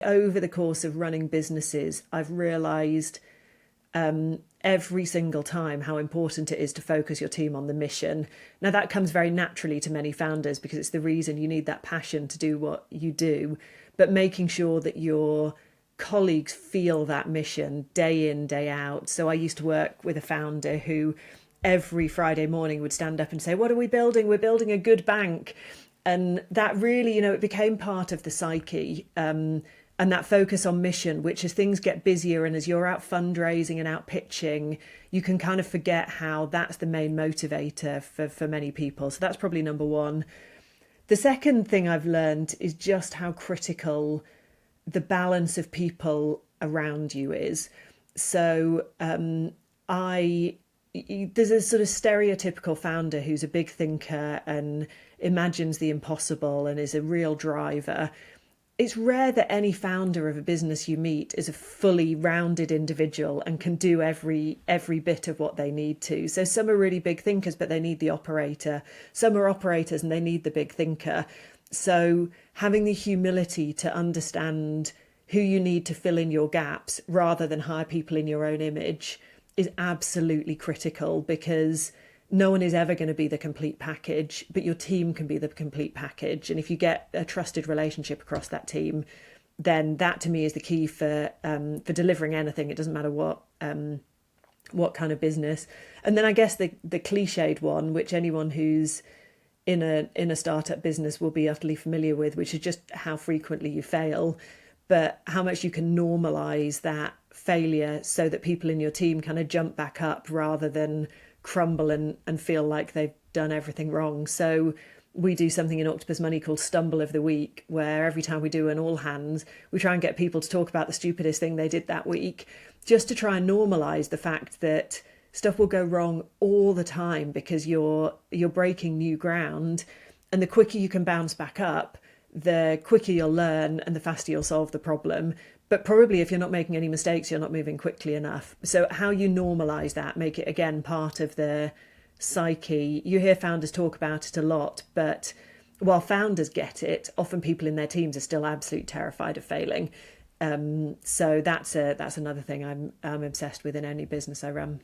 Over the course of running businesses, I've realised every single time how important it is to focus your team on the mission. Now, that comes very naturally to many founders because it's the reason you need that passion to do what you do, but making sure that your colleagues feel that mission day in, day out. So I used to work with a founder who every Friday morning would stand up and say, "What are we building? We're building a good bank." And that really, it became part of the psyche. And that focus on mission, which as things get busier and as you're out fundraising and out pitching, you can kind of forget how that's the main motivator for many people. So that's probably number one. The second thing I've learned is just how critical the balance of people around you is. So there's a sort of stereotypical founder who's a big thinker and imagines the impossible and is a real driver. It's rare that any founder of a business you meet is a fully rounded individual and can do every bit of what they need to. So some are really big thinkers, but they need the operator. Some are operators and they need the big thinker. So having the humility to understand who you need to fill in your gaps rather than hire people in your own image is absolutely critical, because no one is ever going to be the complete package, but your team can be the complete package. And if you get a trusted relationship across that team, then that to me is the key for delivering anything. It doesn't matter what kind of business. And then I guess the cliched one, which anyone who's in a startup business will be utterly familiar with, which is just how frequently you fail, but how much you can normalize that failure so that people in your team kind of jump back up rather than crumble and feel like they've done everything wrong. So we do something in Octopus Money called Stumble of the Week, where every time we do an all hands, we try and get people to talk about the stupidest thing they did that week, just to try and normalize the fact that stuff will go wrong all the time because you're breaking new ground. And the quicker you can bounce back up, the quicker you'll learn and the faster you'll solve the problem. But probably if you're not making any mistakes, you're not moving quickly enough. So how you normalize that, make it again part of the psyche. You hear founders talk about it a lot, but while founders get it, often people in their teams are still absolutely terrified of failing. So that's another thing I'm obsessed with in any business I run.